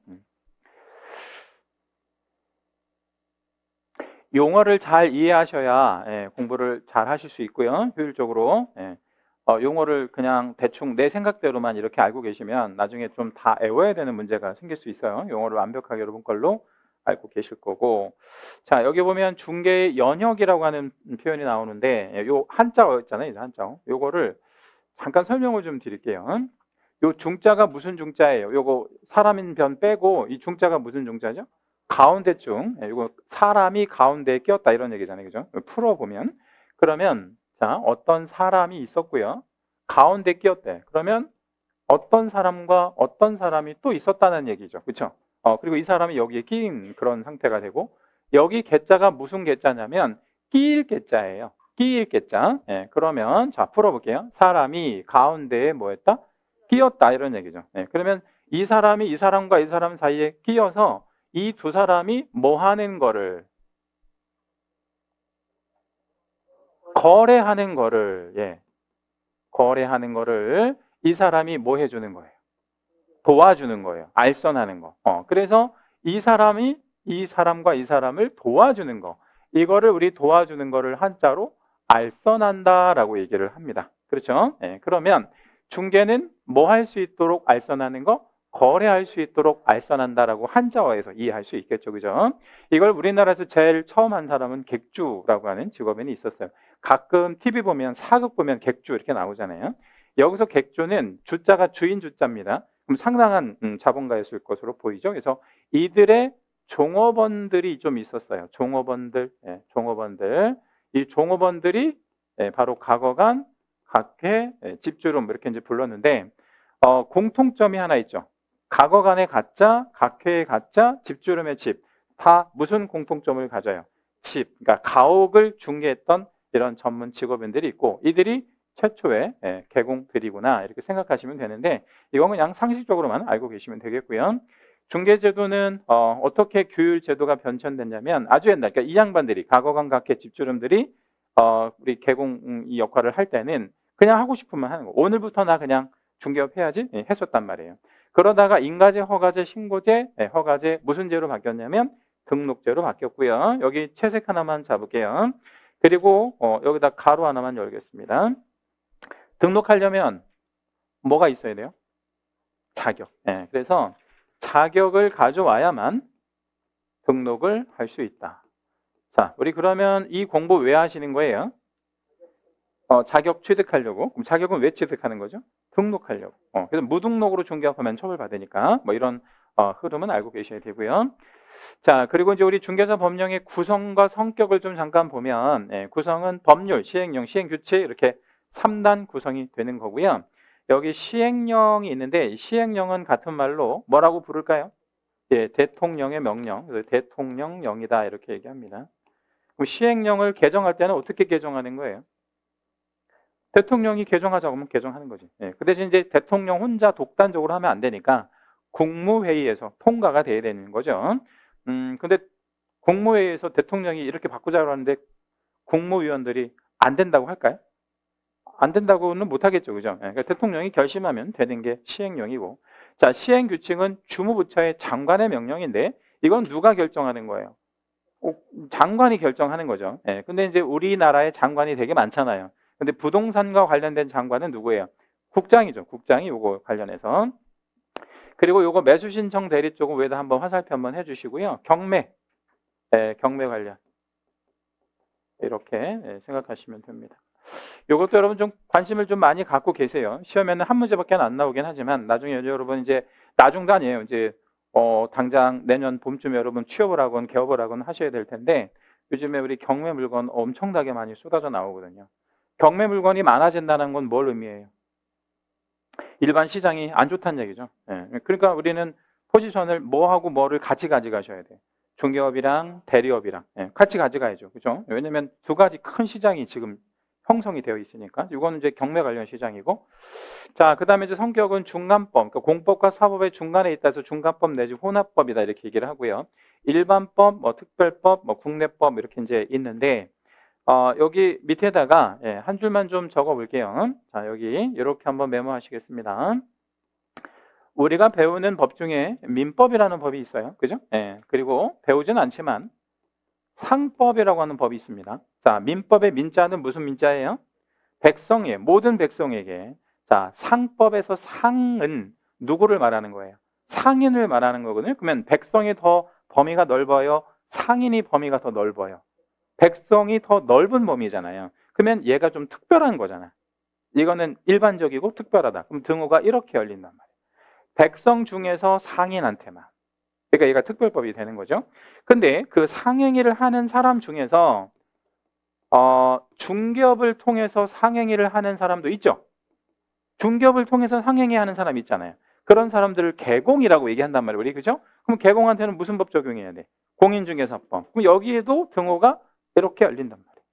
용어를 잘 이해하셔야 공부를 잘 하실 수 있고요. 효율적으로. 용어를 그냥 대충 내 생각대로만 이렇게 알고 계시면 나중에 좀 다 외워야 되는 문제가 생길 수 있어요. 용어를 완벽하게 여러분 걸로 알고 계실 거고. 자, 여기 보면 중개의 연역이라고 하는 표현이 나오는데 요 한자어 있잖아요. 한자어. 요거를 잠깐 설명을 좀 드릴게요. 요 중자가 무슨 중자예요? 요거 사람인 변 빼고 이 중자가 무슨 중자죠? 가운데중. 이거 사람이 가운데에 끼었다 이런 얘기잖아요. 그죠? 풀어보면. 그러면 자, 어떤 사람이 있었고요. 가운데 끼었대. 그러면 어떤 사람과 어떤 사람이 또 있었다는 얘기죠. 그렇죠? 그리고 이 사람이 여기에 끼인 그런 상태가 되고 여기 개자가 무슨 개자냐면 끼일 개자예요. 끼일 개자. 그러면 자, 풀어볼게요. 사람이 가운데에 뭐 했다? 끼었다 이런 얘기죠. 그러면 이 사람이 이 사람과 이 사람 사이에 끼어서 이 2사람이 뭐 하는 거를 거래하는 거를 거래하는 거를 이 사람이 뭐 해주는 거예요? 도와주는 거예요. 알선하는 거. 그래서 이 사람이 이 사람과 이 사람을 도와주는 거. 이거를 우리 도와주는 거를 한자로 알선한다라고 얘기를 합니다. 그렇죠? 네, 그러면 중개는 뭐 할 수 있도록 알선하는 거? 거래할 수 있도록 알선한다라고 한자어에서 이해할 수 있겠죠. 그죠? 이걸 우리나라에서 제일 처음 한 사람은 객주라고 하는 직업인이 있었어요. 가끔 TV 보면 사극 보면 객주 이렇게 나오잖아요. 여기서 객주는 주자가 주인 주자입니다. 그럼 상당한 자본가였을 것으로 보이죠. 그래서 이들의 종업원들이 좀 있었어요. 종업원들, 종업원들. 이 종업원들이 바로 각어간, 각해, 집주름 이렇게 이제 불렀는데 공통점이 하나 있죠. 각어간의 가짜, 각해의 가짜, 집주름의 집. 다 무슨 공통점을 가져요? 집. 그러니까 가옥을 중개했던 이런 전문 직업인들이 있고 이들이 최초의 개공들이구나 이렇게 생각하시면 되는데 이건 그냥 상식적으로만 알고 계시면 되겠고요. 중개제도는 어떻게 규율제도가 변천됐냐면 아주 옛날, 그러니까 이 양반들이 과거관 각계 집주름들이 우리 개공 이 역할을 할 때는 그냥 하고 싶으면 하는 거. 오늘부터 나 그냥 중개업 해야지 했었단 말이에요. 그러다가 인가제, 허가제, 신고제, 허가제 무슨 제로 바뀌었냐면 등록제로 바뀌었고요. 여기 채색 하나만 잡을게요. 그리고 여기다 가로 하나만 열겠습니다. 등록하려면 뭐가 있어야 돼요? 자격. 그래서 자격을 가져와야만 등록을 할 수 있다. 자, 우리 그러면 이 공부 왜 하시는 거예요? 자격 취득하려고. 그럼 자격은 왜 취득하는 거죠? 등록하려고. 그래서 무등록으로 중개업하면 처벌받으니까 뭐 이런 흐름은 알고 계셔야 되고요. 자, 그리고 이제 우리 중개사 법령의 구성과 성격을 좀 잠깐 보면 구성은 법률, 시행령, 시행규칙 이렇게 3단 구성이 되는 거고요. 여기 시행령이 있는데 시행령은 같은 말로 뭐라고 부를까요? 대통령의 명령, 그래서 대통령령이다 이렇게 얘기합니다. 그럼 시행령을 개정할 때는 어떻게 개정하는 거예요? 대통령이 개정하자고 하면 개정하는 거지. 그 대신 이제 대통령 혼자 독단적으로 하면 안 되니까 국무회의에서 통과가 돼야 되는 거죠. 근데 국무회의에서 대통령이 이렇게 바꾸자고 하는데 국무위원들이 안 된다고 할까요? 안 된다고는 못하겠죠. 그죠? 그러니까 대통령이 결심하면 되는 게 시행령이고. 자, 시행규칙은 주무부처의 장관의 명령인데 이건 누가 결정하는 거예요? 장관이 결정하는 거죠. 근데 이제 우리나라에 장관이 되게 많잖아요. 근데 부동산과 관련된 장관은 누구예요? 국장이죠. 국장이 요거 관련해서. 그리고 요거 매수신청 대리 쪽은 외에다 한번 화살표 한번 해주시고요. 경매, 경매 관련 이렇게 생각하시면 됩니다. 요것도 여러분 좀 관심을 좀 많이 갖고 계세요. 시험에는 한 문제밖에 안 나오긴 하지만 나중에 여러분 이제 나중도 아니에요. 이제 당장 내년 봄쯤에 여러분 취업을 하건 개업을 하건 하셔야 될 텐데 요즘에 우리 경매 물건 엄청나게 많이 쏟아져 나오거든요. 경매 물건이 많아진다는 건 뭘 의미해요? 일반 시장이 안 좋다는 얘기죠. 그러니까 우리는 포지션을 뭐하고 뭐를 같이 가져가셔야 돼요. 중개업이랑 대리업이랑 같이 가져가야죠. 그죠? 왜냐면 두 가지 큰 시장이 지금 형성이 되어 있으니까. 이거는 이제 경매 관련 시장이고. 자, 그 다음에 이제 성격은 중간법, 그러니까 공법과 사법의 중간에 있다 해서 중간법 내지 혼합법이다 이렇게 얘기를 하고요. 일반법, 뭐 특별법, 뭐 국내법 이렇게 이제 있는데 여기 밑에다가 한 줄만 좀 적어 볼게요. 자, 여기 이렇게 한번 메모하시겠습니다. 우리가 배우는 법 중에 민법이라는 법이 있어요. 그죠? 그리고 배우진 않지만 상법이라고 하는 법이 있습니다. 자, 민법의 민자는 무슨 민자예요? 백성이에요. 모든 백성에게. 자, 상법에서 상은 누구를 말하는 거예요? 상인을 말하는 거거든요. 그러면 백성이 더 범위가 넓어요? 상인이 범위가 더 넓어요? 백성이 더 넓은 범위잖아요. 그러면 얘가 좀 특별한 거잖아. 이거는 일반적이고 특별하다. 그럼 등호가 이렇게 열린단 말이에요. 백성 중에서 상인한테만. 그러니까 얘가 특별법이 되는 거죠. 근데 그 상행위를 하는 사람 중에서 중개업을 통해서 상행위를 하는 사람도 있죠. 중개업을 통해서 상행위 하는 사람 있잖아요. 그런 사람들을 개공이라고 얘기한단 말이에요. 우리 그죠? 그럼 개공한테는 무슨 법 적용해야 돼? 공인중개사법. 그럼 여기에도 등호가 이렇게 열린단 말이에요.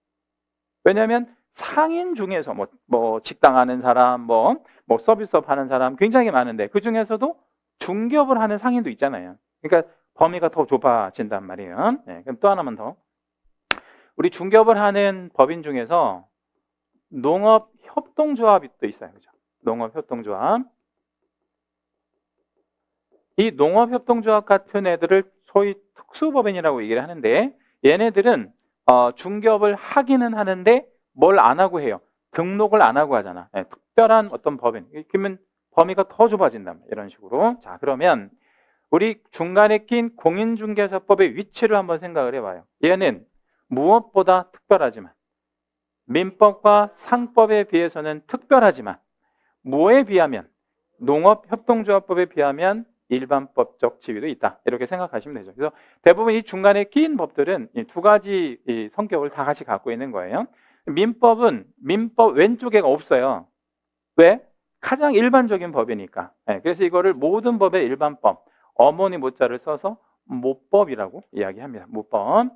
왜냐하면 상인 중에서 뭐 직당 하는 사람, 뭐 서비스업 하는 사람 굉장히 많은데 그 중에서도 중개업을 하는 상인도 있잖아요. 그러니까 범위가 더 좁아진단 말이에요. 그럼 또 하나만 더. 우리 중개업을 하는 법인 중에서 농업 협동조합이 또 있어요. 그죠? 농업협동조합. 이 농업협동조합 같은 애들을 소위 특수법인이라고 얘기를 하는데 얘네들은 중개업을 하기는 하는데 뭘 안 하고 해요? 등록을 안 하고 하잖아. 예, 특별한 어떤 법인. 그러면 범위가 더 좁아진다. 이런 식으로. 자, 그러면 우리 중간에 낀 공인중개사법의 위치를 한번 생각을 해봐요. 얘는 무엇보다 특별하지만 민법과 상법에 비해서는 특별하지만 뭐에 비하면 농업협동조합법에 비하면 일반법적 지위도 있다. 이렇게 생각하시면 되죠. 그래서 대부분 이 중간에 끼인 법들은 이 두 가지 이 성격을 다 같이 갖고 있는 거예요. 민법은 민법 왼쪽에 없어요. 왜? 가장 일반적인 법이니까. 네, 그래서 이거를 모든 법의 일반법, 어머니 모자를 써서 모법이라고 이야기합니다. 모법.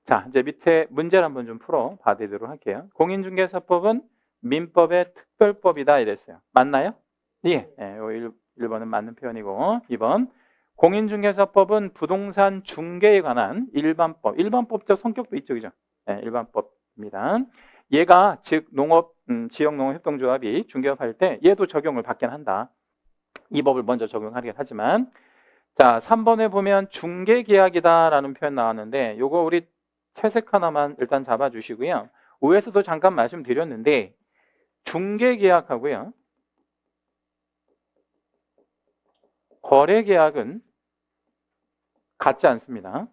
자, 이제 밑에 문제를 한번 좀 풀어 봐드리도록 할게요. 공인중개사법은 민법의 특별법이다 이랬어요. 맞나요? 예. 1번은 맞는 표현이고 2번 공인중개사법은 부동산 중개에 관한 일반법, 일반법적 성격도 있죠. 그죠? 네, 일반법입니다. 얘가 즉 농업 지역농업협동조합이 중개업할 때 얘도 적용을 받긴 한다. 이 법을 먼저 적용하긴 하지만 자 3번에 보면 중개계약이다라는 표현 나왔는데 요거 우리 채색 하나만 일단 잡아주시고요. 위에서도 잠깐 말씀드렸는데 중개계약하고요. 거래계약은 같지 않습니다.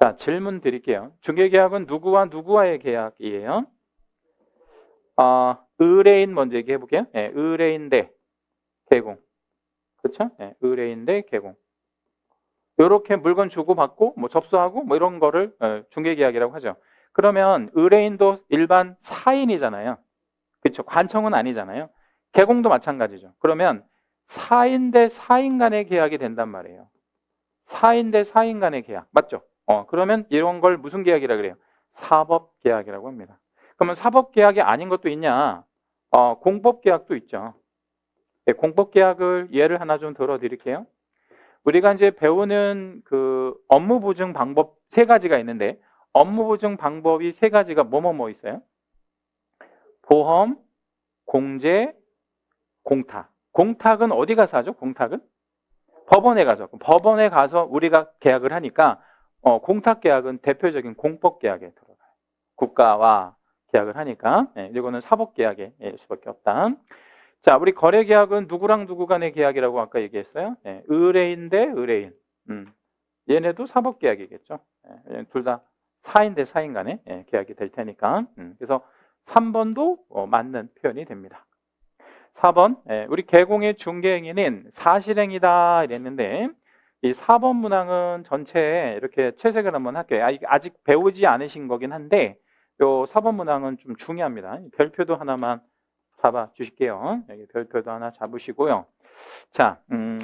자, 질문 드릴게요. 중개계약은 누구와 누구와의 계약이에요? 의뢰인 먼저 얘기해 볼게요. 네, 의뢰인 대 개공. 그렇죠? 네, 의뢰인 대 개공. 이렇게 물건 주고받고 뭐 접수하고 뭐 이런 거를 중개계약이라고 하죠. 그러면 의뢰인도 일반 사인이잖아요. 그렇죠? 관청은 아니잖아요. 개공도 마찬가지죠. 그러면 사인 대 사인 간의 계약이 된단 말이에요. 사인 대 사인 간의 계약. 맞죠? 그러면 이런 걸 무슨 계약이라 그래요? 사법계약이라고 합니다. 그러면 사법계약이 아닌 것도 있냐? 공법계약도 있죠. 네, 공법계약을 예를 하나 좀 들어드릴게요. 우리가 이제 배우는 그 업무 보증 방법 세 가지가 있는데 업무 보증 방법이 세 가지가 뭐 있어요? 보험, 공제, 공탁. 공탁은 어디 가서 하죠? 공탁은? 법원에 가서. 법원에 가서 우리가 계약을 하니까 공탁 계약은 대표적인 공법 계약에 들어가요. 국가와 계약을 하니까 이거는 사법 계약일 수밖에 없다. 자, 우리 거래 계약은 누구랑 누구 간의 계약이라고 아까 얘기했어요. 의뢰인 대 의뢰인. 얘네도 사법 계약이겠죠. 둘 다 사인 대 사인 간의 계약이 될 테니까. 그래서 3번도 맞는 표현이 됩니다. 4번 우리 개공의 중개행위는 사실행위다 이랬는데 이 4번 문항은 전체에 이렇게 채색을 한번 할게요. 아직 배우지 않으신 거긴 한데 요 4번 문항은 좀 중요합니다. 별표도 하나만 잡아 주실게요. 여기 별표도 하나 잡으시고요. 자,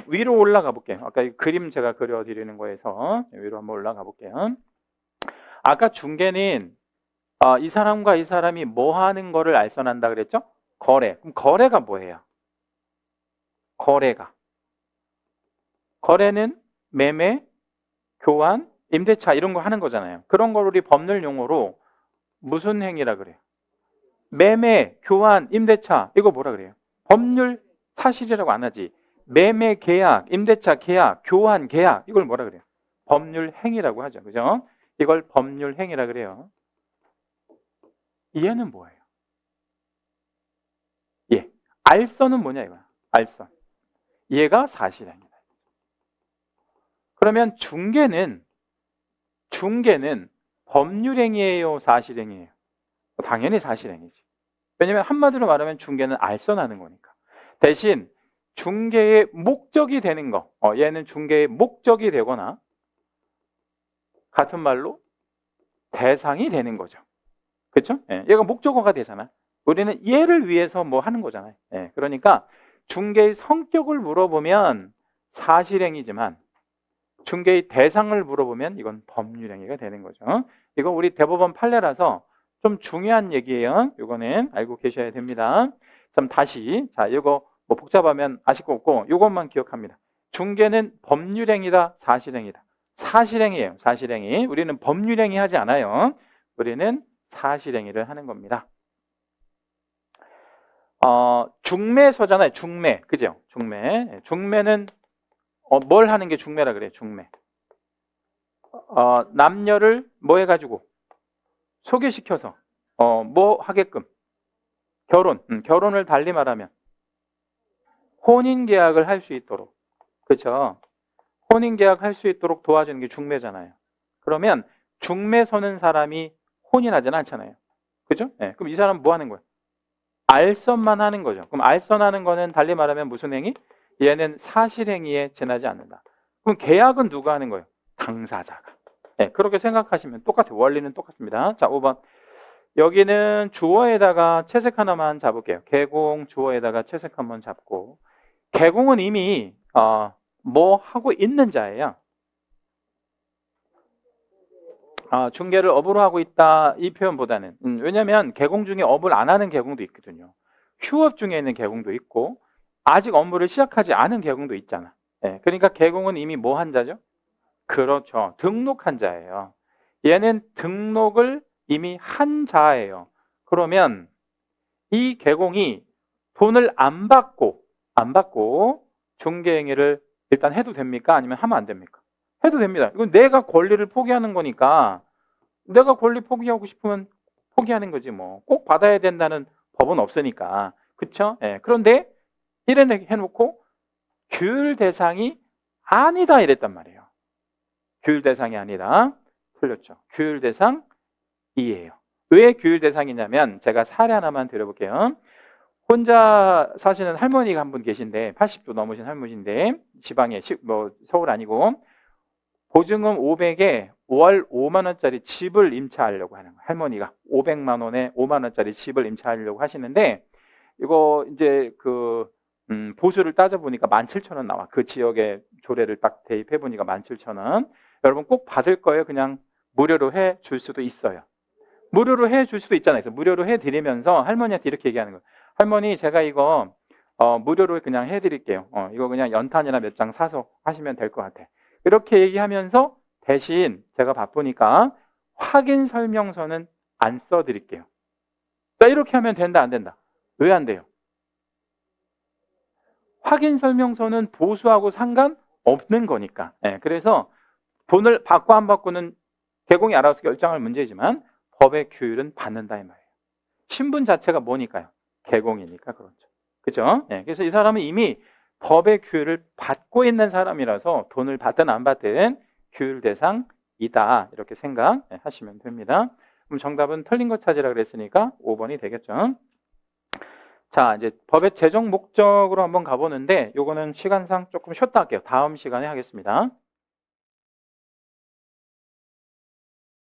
위로 올라가 볼게요. 아까 이 그림 제가 그려드리는 거에서 위로 한번 올라가 볼게요. 아까 중개는 이 사람과 이 사람이 뭐 하는 거를 알선한다 그랬죠? 거래. 그럼 거래가 뭐예요? 거래는 매매, 교환, 임대차 이런 거 하는 거잖아요. 그런 걸 우리 법률 용어로 무슨 행위라 그래요? 매매, 교환, 임대차 이거 뭐라 그래요? 법률 사실이라고 안 하지. 매매 계약, 임대차 계약, 교환 계약 이걸 뭐라 그래요? 법률 행위라고 하죠. 그죠? 이걸 법률 행위라 그래요. 얘는 뭐예요? 예. 알선은 뭐냐 이거야. 알선. 얘가 사실행위다. 그러면 중개는 법률행위예요, 사실행위예요? 당연히 사실행위지. 왜냐하면 한마디로 말하면 중개는 알선하는 거니까. 대신 중개의 목적이 되는 거, 얘는 중개의 목적이 되거나 같은 말로 대상이 되는 거죠. 그렇죠? 얘가 목적어가 되잖아. 우리는 얘를 위해서 뭐 하는 거잖아요. 그러니까 중개의 성격을 물어보면 사실행위지만 중개의 대상을 물어보면 이건 법률행위가 되는 거죠. 이거 우리 대법원 판례라서 좀 중요한 얘기예요. 이거는 알고 계셔야 됩니다. 그럼 다시 자 이거 뭐 복잡하면 아실 거 없고 이것만 기억합니다. 중개는 법률행위다, 사실행위다. 사실행위예요. 사실행위. 우리는 법률행위 하지 않아요. 우리는 사실행위를 하는 겁니다. 중매소잖아요. 중매. 그죠? 중매. 중매는 뭘 하는 게 중매라 그래요? 중매. 남녀를 뭐 해가지고 소개시켜서 뭐 하게끔 결혼을 달리 말하면 혼인계약을 할 수 있도록, 그렇죠? 혼인계약 할 수 있도록 도와주는 게 중매잖아요. 그러면 중매 서는 사람이 혼인하지는 않잖아요. 그죠? 네. 그럼 이 사람은 뭐 하는 거예요? 알선만 하는 거죠. 그럼 알선하는 거는 달리 말하면 무슨 행위? 얘는 사실행위에 지나지 않는다. 그럼 계약은 누가 하는 거예요? 당사자가. 네, 그렇게 생각하시면 똑같아요. 원리는 똑같습니다. 자, 5번. 여기는 주어에다가 채색 하나만 잡을게요. 개공 주어에다가 채색 한번 잡고, 개공은 이미 뭐 하고 있는 자예요. 중개를 업으로 하고 있다 이 표현보다는 왜냐하면 개공 중에 업을 안 하는 개공도 있거든요. 휴업 중에 있는 개공도 있고 아직 업무를 시작하지 않은 개공도 있잖아. 네, 그러니까 개공은 이미 뭐 한 자죠? 그렇죠. 등록한 자예요. 얘는 등록을 이미 한 자예요. 그러면 이 개공이 돈을 안 받고 중개행위를 일단 해도 됩니까? 아니면 하면 안 됩니까? 해도 됩니다. 이건 내가 권리를 포기하는 거니까 내가 권리 포기하고 싶으면 포기하는 거지 뭐. 꼭 받아야 된다는 법은 없으니까. 그렇죠? 예. 그런데 이래 해놓고 규율 대상이 아니다 이랬단 말이에요. 규율 대상이 아니다. 틀렸죠. 규율 대상이에요. 왜 규율 대상이냐면 제가 사례 하나만 드려볼게요. 혼자 사시는 할머니가 한 분 계신데 80도 넘으신 할머니인데 지방에 뭐 서울 아니고 보증금 500에 월 5만 원짜리 집을 임차하려고 하는 거예요. 할머니가 500만 원에 5만 원짜리 집을 임차하려고 하시는데 이거 이제 그 보수를 따져보니까 17,000원 나와. 그 지역에 조례를 딱 대입해 보니까 17,000원. 여러분 꼭 받을 거예요. 그냥 무료로 해 줄 수도 있어요. 무료로 해 줄 수도 있잖아요. 그래서 무료로 해 드리면서 할머니한테 이렇게 얘기하는 거예요. 할머니 제가 이거 무료로 그냥 해 드릴게요. 이거 그냥 연탄이나 몇 장 사서 하시면 될 것 같아. 이렇게 얘기하면서 대신 제가 바쁘니까 확인 설명서는 안 써드릴게요. 자, 이렇게 하면 된다 안 된다? 왜 안 돼요? 확인 설명서는 보수하고 상관없는 거니까. 네, 그래서 돈을 받고 안 받고는 개공이 알아서 결정할 문제지만 법의 규율은 받는다 이 말이에요. 신분 자체가 뭐니까요? 개공이니까 그렇죠. 그죠? 네, 그래서 이 사람은 이미 법의 규율을 받고 있는 사람이라서 돈을 받든 안 받든 규율 대상이다. 이렇게 생각하시면 됩니다. 그럼 정답은 틀린 거 찾으라 그랬으니까 5번이 되겠죠. 자, 이제 법의 재정 목적으로 한번 가보는데 요거는 시간상 조금 쉬었다 할게요. 다음 시간에 하겠습니다.